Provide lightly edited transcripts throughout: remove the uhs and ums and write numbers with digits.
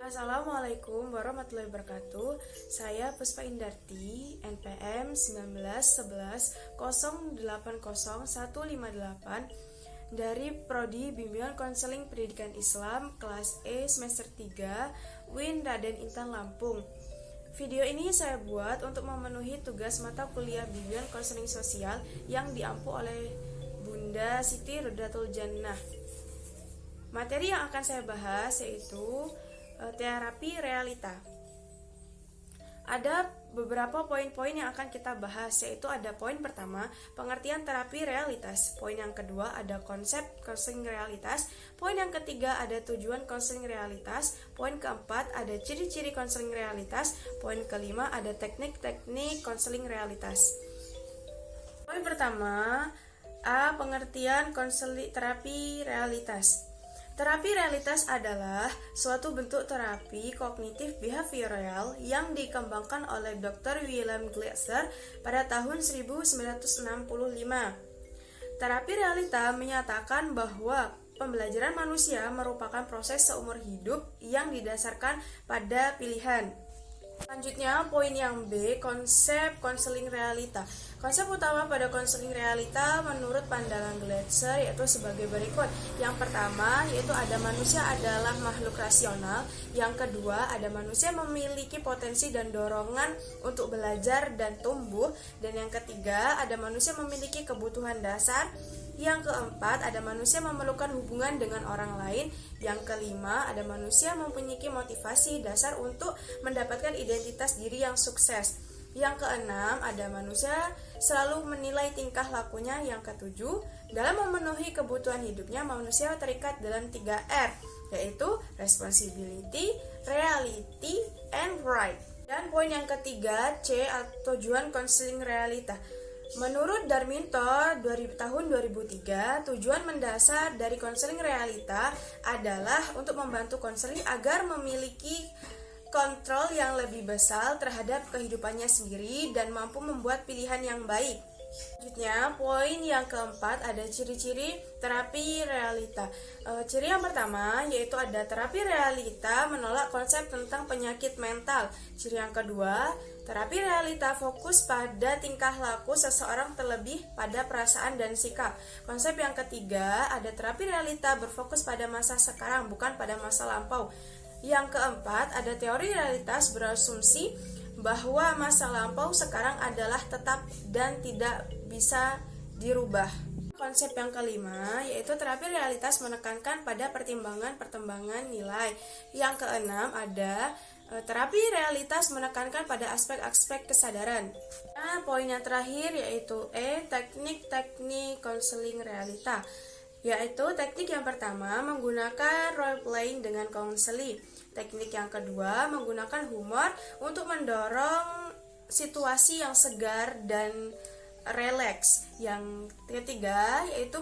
Assalamualaikum warahmatullahi wabarakatuh. Saya Puspa Indarti, NPM 1911080158 dari Prodi Bimbingan Konseling Pendidikan Islam kelas E semester 3 UIN Raden Intan Lampung. Video ini saya buat untuk memenuhi tugas mata kuliah Bimbingan Konseling Sosial yang diampu oleh Bunda Siti Rodatul Jannah. Materi yang akan saya bahas yaitu terapi realita. Ada beberapa poin-poin yang akan kita bahas, yaitu ada poin pertama, pengertian terapi realitas. Poin yang kedua ada konsep konseling realitas. Poin yang ketiga ada tujuan konseling realitas. Poin keempat ada ciri-ciri konseling realitas. Poin kelima ada teknik-teknik konseling realitas. Poin pertama, A. Pengertian konseling terapi realitas. Terapi realitas adalah suatu bentuk terapi kognitif behavioral yang dikembangkan oleh Dr. William Glasser pada tahun 1965. Terapi realita menyatakan bahwa pembelajaran manusia merupakan proses seumur hidup yang didasarkan pada pilihan. Selanjutnya, poin yang B, konsep konseling realita. Konsep utama pada konseling realita menurut pandangan Glasser yaitu sebagai berikut. Yang pertama, yaitu ada manusia adalah makhluk rasional. Yang kedua, ada manusia memiliki potensi dan dorongan untuk belajar dan tumbuh. Dan yang ketiga, ada manusia memiliki kebutuhan dasar. Yang keempat, ada manusia memerlukan hubungan dengan orang lain. Yang kelima, ada manusia mempunyai motivasi dasar untuk mendapatkan identitas diri yang sukses. Yang keenam, ada manusia selalu menilai tingkah lakunya. Yang ketujuh, dalam memenuhi kebutuhan hidupnya, manusia terikat dalam 3R, yaitu responsibility, reality, and right. Dan poin yang ketiga, C, atau tujuan konseling realita. Menurut Darminto tahun 2003, tujuan mendasar dari konseling realita adalah untuk membantu konseling agar memiliki kontrol yang lebih besar terhadap kehidupannya sendiri dan mampu membuat pilihan yang baik. Selanjutnya, poin yang keempat ada ciri-ciri terapi realita. Ciri yang pertama yaitu ada terapi realita menolak konsep tentang penyakit mental. Ciri yang kedua, terapi realita fokus pada tingkah laku seseorang terlebih pada perasaan dan sikap. Konsep yang ketiga, ada terapi realita berfokus pada masa sekarang bukan pada masa lampau. Yang keempat, ada teori realitas berasumsi bahwa masa lampau sekarang adalah tetap dan tidak bisa dirubah. Konsep yang kelima yaitu terapi realitas menekankan pada pertimbangan nilai. Yang keenam ada terapi realitas menekankan pada aspek-aspek kesadaran. Nah, poin yang terakhir yaitu E, teknik-teknik konseling realita. Yaitu teknik yang pertama menggunakan role playing dengan konseling. Teknik yang kedua menggunakan humor untuk mendorong situasi yang segar dan rileks. Yang ketiga yaitu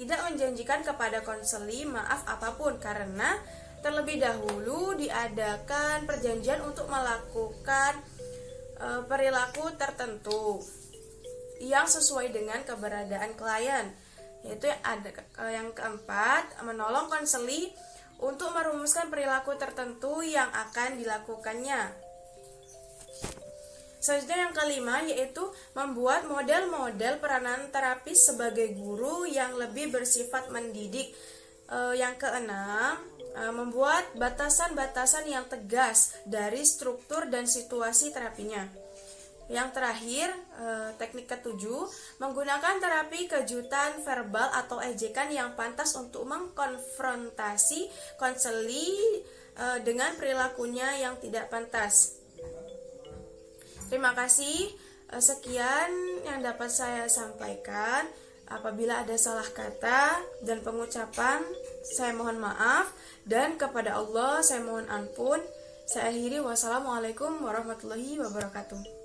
tidak menjanjikan kepada konseli maaf apapun karena terlebih dahulu diadakan perjanjian untuk melakukan perilaku tertentu yang sesuai dengan keberadaan klien. Yaitu ada yang keempat, menolong konseli untuk merumuskan perilaku tertentu yang akan dilakukannya. Selanjutnya yang kelima yaitu membuat model-model peranan terapis sebagai guru yang lebih bersifat mendidik. Yang keenam, membuat batasan-batasan yang tegas dari struktur dan situasi terapinya. Yang terakhir, teknik ketujuh, menggunakan terapi kejutan verbal atau ejekan yang pantas untuk mengkonfrontasi konseli dengan perilakunya yang tidak pantas. Terima kasih, sekian yang dapat saya sampaikan. Apabila ada salah kata dan pengucapan, saya mohon maaf, dan kepada Allah saya mohon ampun. Saya akhiri, wassalamualaikum warahmatullahi wabarakatuh.